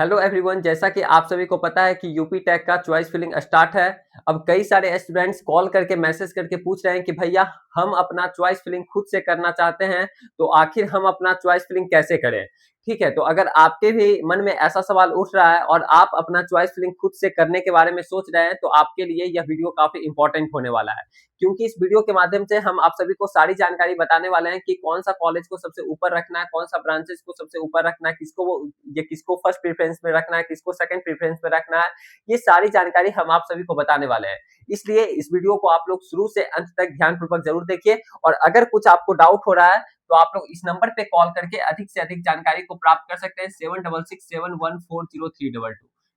Hello everyone, जैसा कि आप सभी को पता है कि यूपी टेक का चॉइस फिलिंग स्टार्ट है। अब कई सारे स्टूडेंट्स कॉल करके मैसेज करके पूछ रहे हैं कि भैया हम अपना चॉइस फिलिंग खुद से करना चाहते हैं, तो आखिर हम अपना चॉइस फिलिंग कैसे करें। ठीक है, तो अगर आपके भी मन में ऐसा सवाल उठ रहा है और आप अपना चॉइस फिलिंग खुद से करने के बारे में सोच रहे हैं, तो आपके लिए यह वीडियो काफी इंपॉर्टेंट होने वाला है, क्योंकि इस वीडियो के माध्यम से हम आप सभी को सारी जानकारी बताने वाले हैं कि कौन सा कॉलेज को सबसे ऊपर रखना है, कौन सा ब्रांचेस को सबसे ऊपर रखना है, किसको फर्स्ट प्रेफरेंस में रखना है, किसको सेकंड प्रेफरेंस में रखना है। ये सारी जानकारी हम आप सभी को बताने वाले हैं, इसलिए इस वीडियो को आप लोग शुरू से अंत तक ध्यानपूर्वक जरूर देखिए। और अगर कुछ आपको डाउट हो रहा है तो आप लोग इस नंबर पे कॉल करके अधिक से अधिक जानकारी को प्राप्त कर सकते हैं 7667140322।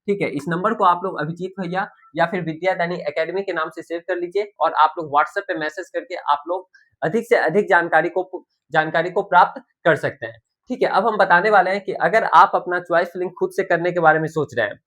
ठीक है, इस नंबर को आप लोग अभिजीत भैया या फिर विद्यादानी एकेडमी के नाम से सेव कर लीजिए और आप लोग व्हाट्सएप पे मैसेज करके आप लोग अधिक से अधिक जानकारी को प्राप्त कर सकते हैं। ठीक है, अब हम बताने वाले हैं कि अगर आप अपना चॉइस फिलिंग खुद से करने के बारे में सोच रहे हैं,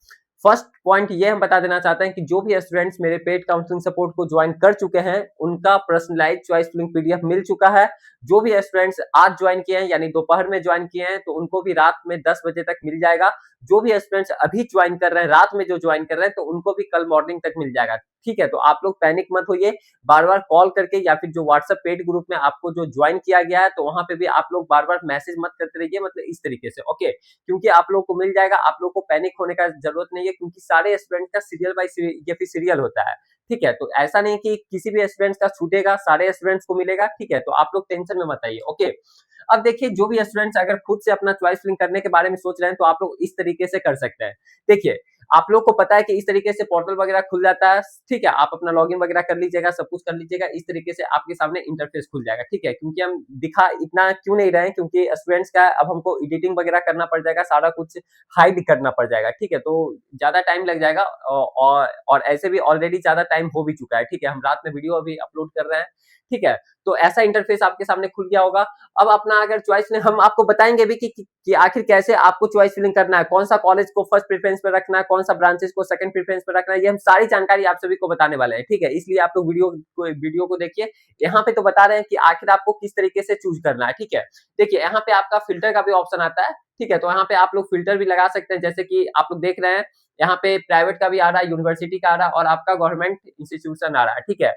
फर्स्ट पॉइंट ये हम बता देना चाहते हैं कि जो भी स्टूडेंट्स मेरे पेड काउंसलिंग सपोर्ट को ज्वाइन कर चुके हैं, उनका पर्सनलाइज्ड चॉइस फिलिंग पीडीएफ मिल चुका है। जो भी स्टूडेंट्स आज ज्वाइन किए हैं यानी दोपहर में ज्वाइन किए हैं, तो उनको भी रात में 10 बजे तक मिल जाएगा। जो भी स्टूडेंट्स अभी ज्वाइन कर रहे हैं, रात में जो ज्वाइन कर रहे हैं, तो उनको भी कल मॉर्निंग तक मिल जाएगा। ठीक है, तो आप लोग पैनिक मत होइए, बार बार कॉल करके या फिर जो व्हाट्सएप पेड ग्रुप में आपको जो ज्वाइन किया गया है, तो वहां पे भी आप लोग बार बार मैसेज मत करते रहिए, मतलब इस तरीके से, ओके। क्योंकि आप लोग को मिल जाएगा, आप लोग को पैनिक होने का जरूरत नहीं है, क्योंकि सारे स्टूडेंट का सीरियल बाय या फिर सीरियल होता है। ठीक है, तो ऐसा नहीं कि किसी भी स्टूडेंट्स का छूटेगा, सारे स्टूडेंट्स को मिलेगा। ठीक है, तो आप लोग टेंशन में मत आइए, ओके। अब देखिए, जो भी स्टूडेंट्स अगर खुद से अपना चॉइस फिलिंग करने के बारे में सोच रहे हैं, तो आप लोग इस तरीके से कर सकते हैं। देखिए, आप लोग को पता है कि इस तरीके से पोर्टल वगैरह खुल जाता है। ठीक है, आप अपना लॉगिन वगैरह कर लीजिएगा, सब कुछ कर लीजिएगा, इस तरीके से आपके सामने इंटरफेस खुल जाएगा। ठीक है, क्योंकि हम दिखा इतना क्यों नहीं रहे हैं, क्योंकि स्टूडेंट्स का अब हमको एडिटिंग वगैरह करना पड़ जाएगा, सारा कुछ हाइड करना पड़ जाएगा। ठीक है, तो ज्यादा टाइम लग जाएगा और ऐसे भी ऑलरेडी ज्यादा टाइम हो भी चुका है। ठीक है, हम रात में वीडियो अभी अपलोड कर रहे हैं। ठीक है, तो ऐसा इंटरफेस आपके सामने खुल गया होगा। अब अपना अगर चॉइस हम आपको बताएंगे भी कि आखिर कैसे आपको चॉइस फिलिंग करना है, कौन सा कॉलेज को फर्स्ट प्रेफरेंस पे रखना है, कौन सा ब्रांचेस को सेकंड प्रेफरेंस पे रखना है, ये हम सारी जानकारी आप सभी को बताने वाले हैं। ठीक है, इसलिए आप लोग वीडियो को देखिए। यहाँ पे तो बता रहे हैं कि आखिर आपको किस तरीके से चूज करना है। ठीक है, देखिए यहाँ पे आपका फिल्टर का भी ऑप्शन आता है। ठीक है, तो यहाँ पे आप लोग फिल्टर भी लगा सकते हैं, जैसे कि आप लोग देख रहे हैं यहाँ पे प्राइवेट का भी आ रहा है, यूनिवर्सिटी का आ रहा है और आपका गवर्नमेंट इंस्टीट्यूशन आ रहा है। ठीक है,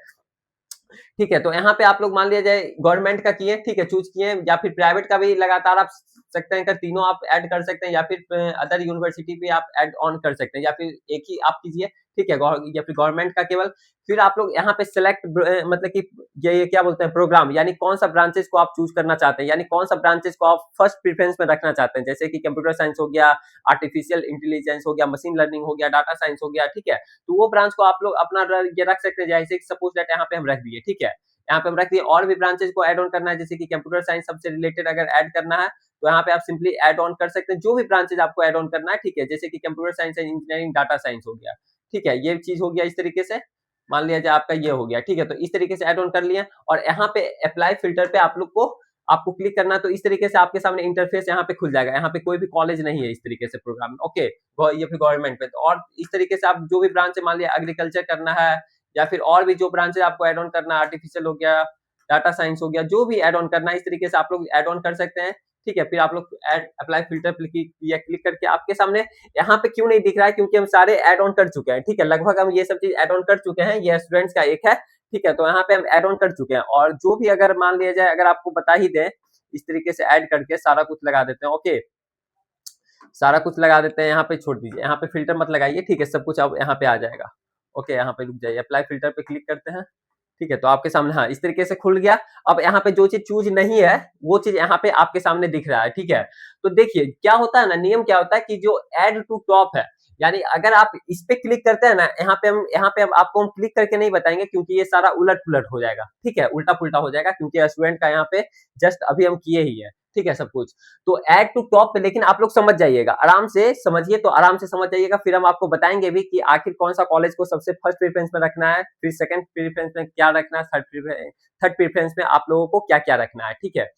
ठीक है, तो यहाँ पे आप लोग मान लिया जाए गवर्नमेंट का किए, ठीक है, चूज किए, या फिर प्राइवेट का भी लगातार आप सकते हैं, तीनों आप ऐड कर सकते हैं, या फिर अदर यूनिवर्सिटी पे आप ऐड ऑन कर सकते हैं, या फिर एक ही आप कीजिए। ठीक है, या फिर गवर्नमेंट का केवल। फिर आप लोग यहाँ पे सिलेक्ट मतलब कि ये क्या बोलते हैं, प्रोग्राम, यानी कौन सा ब्रांचेस को आप चूज करना चाहते हैं, यानी कौन सा ब्रांचेस को आप फर्स्ट प्रेफरेंस में रखना चाहते हैं, जैसे कि कंप्यूटर साइंस हो गया, आर्टिफिशियल इंटेलिजेंस हो गया, मशीन लर्निंग हो गया, डाटा साइंस हो गया। ठीक है, तो वो ब्रांच को आप लोग अपना ये रख सकते हैं, जैसे सपोज दैट यहाँ पे हम रख दिए। ठीक है, यहाँ पे हम रख दिए, और भी ब्रांचेस को ऐड ऑन करना है, जैसे कि कंप्यूटर साइंस सबसे रिलेटेड अगर ऐड करना है, तो यहाँ पे आप सिंपली ऐड ऑन कर सकते हैं, जो भी ब्रांचेस आपको ऐड ऑन करना है। ठीक है, जैसे कि computer science and engineering, data science हो गया। ठीक है, ये चीज हो गया इस तरीके से, मान लिया जाए आपका ये हो गया। ठीक है, तो इस तरीके से ऐड ऑन कर लिया, और यहाँ पे अप्लाई फिल्टर पे आप लोग को आपको क्लिक करना, तो इस तरीके से आपके सामने इंटरफेस यहाँ पे खुल जाएगा। यहाँ पे कोई भी कॉलेज नहीं है इस तरीके से प्रोग्राम में, ओके, ये फिर गवर्नमेंट पे। तो और इस तरीके से आप जो भी ब्रांच है, मान लिया एग्रीकल्चर करना है, या फिर और भी जो ब्रांच है आपको ऐड ऑन करना है, आर्टिफिशियल हो गया, डाटा साइंस हो गया, जो भी ऐड ऑन करना है, इस तरीके से आप लोग ऐड ऑन कर सकते हैं। ठीक है, फिर आप लोग ऐड अप्लाई फिल्टर क्लिक करके आपके सामने यहाँ पे क्यों नहीं दिख रहा है, क्योंकि हम सारे ऐड ऑन कर चुके हैं। ठीक है, लगभग हम ये सब चीज ऐड ऑन कर चुके हैं, ये स्टूडेंट्स का एक है। ठीक है, तो यहाँ पे हम ऐड ऑन कर चुके हैं, और जो भी अगर मान लिया जाए, अगर आपको बता ही दें, इस तरीके से ऐड करके सारा कुछ लगा देते हैं। ओके, सारा कुछ लगा देते हैं, यहाँ पे छोड़ दीजिए, यहाँ पे फिल्टर मत लगाइए। ठीक है, सब कुछ अब यहाँ पे आ जाएगा। ओके, यहाँ पे रुक जाइए, अप्लाई फिल्टर पे क्लिक करते हैं। ठीक है, तो आपके सामने हाँ इस तरीके से खुल गया। अब यहाँ पे जो चीज चूज नहीं है, वो चीज यहाँ पे आपके सामने दिख रहा है। ठीक है, तो देखिए क्या होता है ना, नियम क्या होता है कि जो एड टू टॉप है, यानी अगर आप इस पे क्लिक करते हैं ना, यहाँ पे हम आपको हम क्लिक करके नहीं बताएंगे, क्योंकि ये सारा उलट पुलट हो जाएगा। ठीक है, उल्टा पुल्टा हो जाएगा, क्योंकि स्टूडेंट का यहाँ पे जस्ट अभी हम किए ही है। ठीक है, सब कुछ तो ऐड टू टॉप पे, लेकिन आप लोग समझ जाइएगा, आराम से समझिए, तो आराम से समझ जाइएगा। फिर हम आपको बताएंगे भी कि आखिर कौन सा कॉलेज को सबसे फर्स्ट प्रेफरेंस में रखना है, फिर सेकंड प्रेफरेंस में क्या रखना है, थर्ड प्रेफरेंस में आप लोगों को क्या क्या रखना है। ठीक है,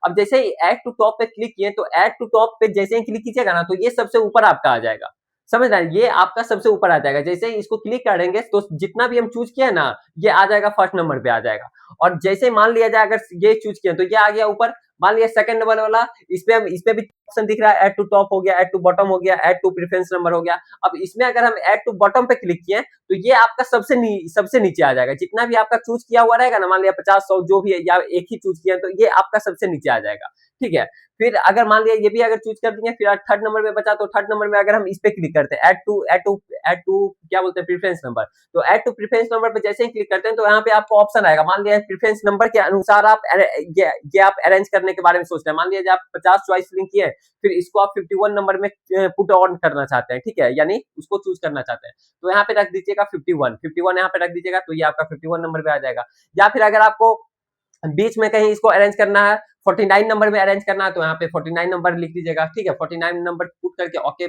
अब जैसे ही ऐड टू टॉप पे क्लिक किए, तो ऐड टू टॉप पे जैसे ही क्लिक कीजिएगा ना, तो ये सबसे ऊपर आपका आ जाएगा। समझ रहे हैं, ये आपका सबसे ऊपर आ जाएगा। जैसे ही इसको क्लिक करेंगे, तो जितना भी हम चूज किया ना, ये आ जाएगा, फर्स्ट नंबर पे आ जाएगा। और जैसे मान लिया जाए अगर ये चूज किया, तो ये आ गया ऊपर। मान लिया सेकंड नंबर वाला, इस पे भी ऑप्शन दिख रहा है ऐड टू टॉप हो गया, ऐड टू बॉटम हो गया, ऐड टू प्रेफरेंस नंबर हो गया। अब इसमें अगर हम ऐड टू बॉटम पे क्लिक किए तो ये आपका सबसे नीचे आ जाएगा। जितना भी आपका चूज किया हुआ रहेगा ना, मान लिया 50-100 जो भी है, या एक ही चूज किया तो ये आपका सबसे नीचे आ जाएगा। ठीक है, फिर अगर मान लिया ये भी अगर चूज कर दिए, फिर थर्ड नंबर में बचा, तो थर्ड नंबर में अगर हम इस पे क्लिक करते हैं ऐड टू क्या बोलते हैं, प्रेफरेंस नंबर, तो ऐड टू प्रेफरेंस नंबर पे जैसे ही क्लिक करते हैं तो यहाँ पे आपको ऑप्शन आएगा। मान लिया प्रेफरेंस नंबर के अनुसार आप ये आप अरेंज करने के बारे में सोच रहे हैं। मान लिया आप 50 चॉइस फिलिंग किए, फिर इसको आप 51 नंबर में पुट ऑन करना चाहते हैं, ठीक है, यानी उसको चूज करना चाहते हैं, तो यहाँ पे रख दीजिएगा 51 यहाँ पे रख दीजिएगा, तो ये आपका 51 नंबर पे आ जाएगा। या फिर अगर आपको बीच में कहीं इसको अरेंज करना है, 49 नंबर में अरेंज करना है, तो यहाँ पे 49 नंबर लिख दीजिएगा। ठीक है, 49 नंबर पुट करके ओके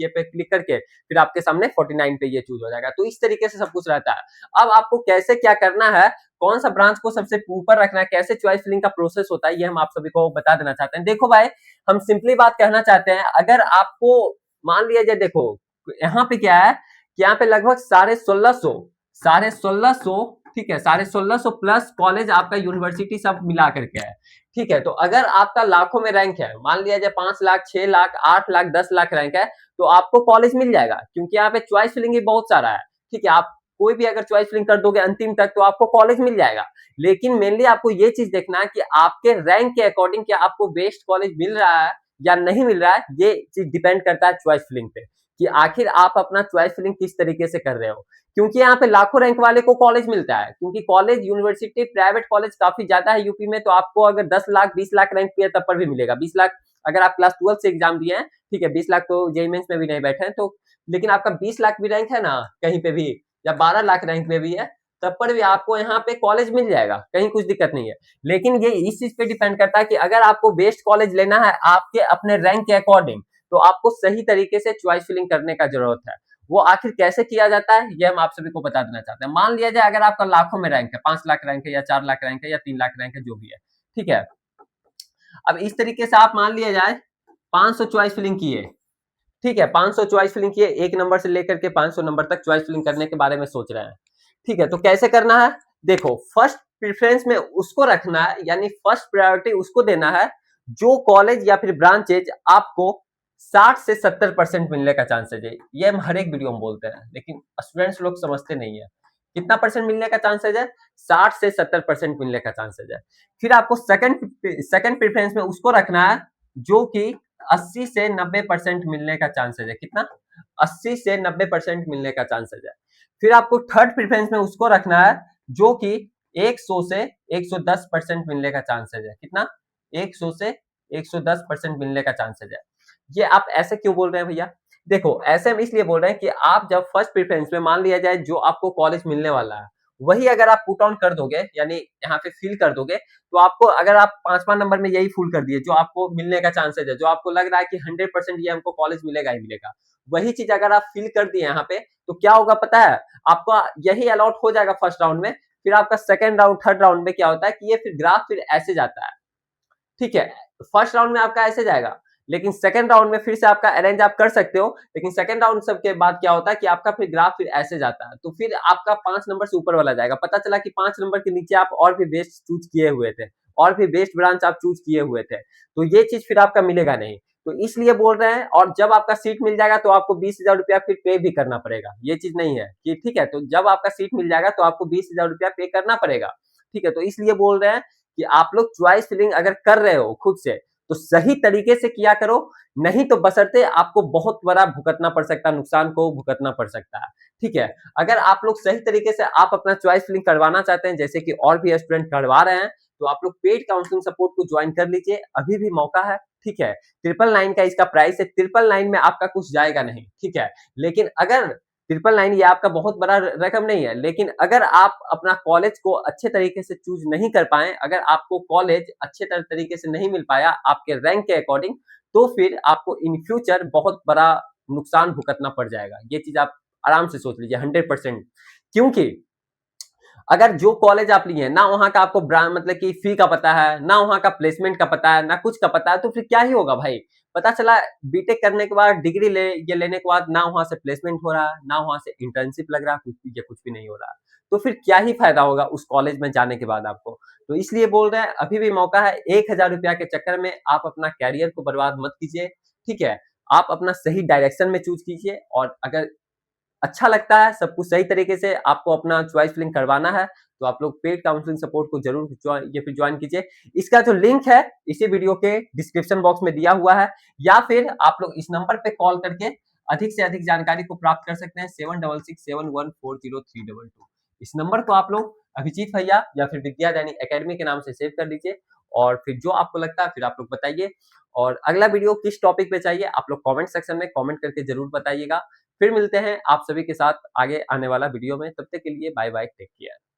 ये पे क्लिक करके फिर आपके सामने 49 पे ये चूज हो जाएगा। तो इस तरीके से सब कुछ रहता है। अब आपको कैसे क्या करना है, कौन सा ब्रांच को सबसे ऊपर रखना है, कैसे चॉइस फिलिंग का प्रोसेस होता है, ये हम आप सभी को बता देना चाहते हैं। देखो भाई, हम सिंपली बात कहना चाहते हैं, अगर आपको मान लिया जाए, देखो यहाँ पे क्या है कि यहाँ पे लगभग 1650 ठीक है, 1650 प्लस कॉलेज आपका यूनिवर्सिटी सब मिला करके है। ठीक है, तो अगर आपका लाखों में रैंक है, मान लिया जाए 5 लाख, 6 लाख, 8 लाख, 10 लाख रैंक है, तो आपको कॉलेज मिल जाएगा, क्योंकि यहाँ पे चॉइस फिलिंग ही बहुत सारा है। ठीक है, आप कोई भी अगर चॉइस फिलिंग कर दोगे अंतिम तक, तो आपको कॉलेज मिल जाएगा। लेकिन मेनली आपको ये चीज देखना है कि आपके रैंक के अकॉर्डिंग क्या आपको बेस्ट कॉलेज मिल रहा है या नहीं मिल रहा है। ये चीज डिपेंड करता है चॉइस फिलिंग पे, कि आखिर आप अपना चॉइस फिलिंग किस तरीके से कर रहे हो। क्योंकि यहाँ पे लाखों रैंक वाले को कॉलेज मिलता है, क्योंकि कॉलेज यूनिवर्सिटी प्राइवेट कॉलेज काफी ज्यादा है यूपी में, तो आपको अगर 10 लाख 20 लाख रैंक पे है तब पर भी मिलेगा। 20 लाख अगर आप क्लास 12 से एग्जाम दिए हैं, ठीक है, 20 लाख तो जेईई मेंस में भी नहीं बैठे हैं, तो लेकिन आपका 20 लाख भी रैंक है ना कहीं पे भी, या 12 लाख रैंक में भी है, तब पर भी आपको यहाँ पे कॉलेज मिल जाएगा, कहीं कुछ दिक्कत नहीं है। लेकिन ये इस चीज पे डिपेंड करता है कि अगर आपको बेस्ट कॉलेज लेना है आपके अपने रैंक के अकॉर्डिंग, तो आपको सही तरीके से चॉइस फिलिंग करने का जरूरत है। वो आखिर कैसे किया जाता है, ये हम आप सभी को बता देना चाहते हैं। मान लिया जाए अगर आपका लाखों में रैंक है, 5 लाख रैंक है, या 4 लाख रैंक है, या 3 लाख रैंक है, जो भी है, ठीक है। अब इस तरीके से आप मान लिया जाए 500 चॉइस फिलिंग किए, ठीक है, 500 चॉइस फिलिंग किए, 1 नंबर से लेकर के 500 नंबर तक चॉइस फिलिंग करने के बारे में सोच रहे हैं। ठीक है, तो कैसे करना है, देखो, फर्स्ट प्रेफरेंस में उसको रखना है, यानी फर्स्ट प्रायोरिटी उसको देना है जो कॉलेज या फिर ब्रांचेज आपको 60 से 70% मिलने का चांसेज है। ये हम हर एक वीडियो में बोलते हैं, लेकिन स्टूडेंट्स लोग समझते नहीं है। कितना परसेंट मिलने का चांसेज है, 60 से 70% मिलने का चांसेज है। फिर आपको सेकंड प्रेफरेंस में उसको रखना है जो कि 80 से 90% मिलने का चांसेज है। कितना, 80 से 90% मिलने का चांसेज है। फिर आपको थर्ड प्रेफरेंस में उसको रखना है जो कि 100 से 110% मिलने का चांसेज है। कितना, 100 से 110% मिलने का चांसेज है। ये आप ऐसे क्यों बोल रहे हैं भैया, देखो ऐसे हम इसलिए बोल रहे हैं कि आप जब फर्स्ट प्रेफरेंस में मान लिया जाए जो आपको कॉलेज मिलने वाला है, वही अगर आप पुट ऑन कर दोगे, यानी यहाँ पे फिल कर दोगे, तो आपको अगर आप 5वां नंबर में यही फुल कर दिए जो आपको मिलने का चांसेज है, जो आपको लग रहा है कि 100% ये हमको कॉलेज मिलेगा ही मिलेगा, वही चीज अगर आप फिल कर दिए यहाँ पे, तो क्या होगा पता है, आपका यही अलॉट हो जाएगा फर्स्ट राउंड में। फिर आपका सेकंड राउंड, थर्ड राउंड में क्या होता है कि ये फिर ग्राफ फिर ऐसे जाता है। ठीक है, फर्स्ट राउंड में आपका ऐसे जाएगा, लेकिन सेकंड राउंड में फिर से आपका अरेंज आप कर सकते हो, लेकिन सेकंड राउंड सब के बाद क्या होता है कि आपका फिर ग्राफ फिर ऐसे जाता है, तो फिर आपका 5 नंबर से ऊपर वाला जाएगा। पता चला कि 5 नंबर के नीचे आप और भी बेस्ट चूज किए हुए थे, और भी बेस्ट ब्रांच आप चूज किए हुए थे, तो ये चीज फिर आपका मिलेगा नहीं। तो इसलिए बोल रहे हैं, और जब आपका सीट मिल जाएगा तो आपको 20,000 रुपया फिर पे भी करना पड़ेगा। ये चीज नहीं है कि ठीक है, तो जब आपका सीट मिल जाएगा तो आपको 20,000 रुपया पे करना पड़ेगा। ठीक है, तो इसलिए बोल रहे हैं कि आप लोग चॉइस फिलिंग अगर कर रहे हो खुद से, तो सही तरीके से किया करो, नहीं तो बशर्ते आपको बहुत बड़ा भुगतना पड़ सकता है, नुकसान को भुगतना पड़ सकता है। ठीक है, अगर आप लोग सही तरीके से आप अपना चॉइस फिलिंग करवाना चाहते हैं, जैसे कि और भी स्टूडेंट करवा रहे हैं, तो आप लोग पेड काउंसलिंग सपोर्ट को ज्वाइन कर लीजिए, अभी भी मौका है। ठीक है, 999 का इसका प्राइस है, 999 में आपका कुछ जाएगा नहीं। ठीक है, लेकिन अगर 999 ये आपका बहुत बड़ा रकम नहीं है, लेकिन अगर आप अपना कॉलेज को अच्छे तरीके से चूज नहीं कर पाए, अगर आपको कॉलेज अच्छे तरीके से नहीं मिल पाया आपके रैंक के अकॉर्डिंग, तो फिर आपको इन फ्यूचर बहुत बड़ा नुकसान भुगतना पड़ जाएगा। ये चीज आप आराम से सोच लीजिए 100%। क्योंकि अगर जो कॉलेज आप लिए हैं ना वहां का आपको ब्रांड मतलब कि फी का पता है, ना वहां का प्लेसमेंट का पता है, ना कुछ का पता है, तो फिर क्या ही होगा भाई। पता चला बीटेक करने के बाद डिग्री ये लेने के बाद ना वहां से प्लेसमेंट हो रहा है, ना वहां से इंटर्नशिप लग रहा है, कुछ भी नहीं हो रहा, तो फिर क्या ही फायदा होगा उस कॉलेज में जाने के बाद आपको। तो इसलिए बोल रहे हैं अभी भी मौका है, 1,000 रुपया के चक्कर में आप अपना कैरियर को बर्बाद मत कीजिए। ठीक है, आप अपना सही डायरेक्शन में चूज कीजिए, और अगर अच्छा लगता है, सब कुछ सही तरीके से आपको अपना चॉइस फिलिंग करवाना है, तो आप लोग पेड काउंसलिंग सपोर्ट को जरूर ज्वाइन कीजिए। इसका जो लिंक है इसी वीडियो के डिस्क्रिप्शन बॉक्स में दिया हुआ है, या फिर आप लोग इस नंबर पे कॉल करके अधिक से अधिक जानकारी को प्राप्त कर सकते हैं, 7667140322। इस नंबर को आप लोग अभिजीत भैया या फिर विद्या दैनी एकेडमी के नाम से सेव कर लीजिए, और फिर जो आपको लगता है फिर आप लोग बताइए। और अगला वीडियो किस टॉपिक पे चाहिए आप लोग कमेंट सेक्शन में कमेंट करके जरूर बताइएगा। फिर मिलते हैं आप सभी के साथ आगे आने वाला वीडियो में, तब तक के लिए बाय बाय, टेक केयर।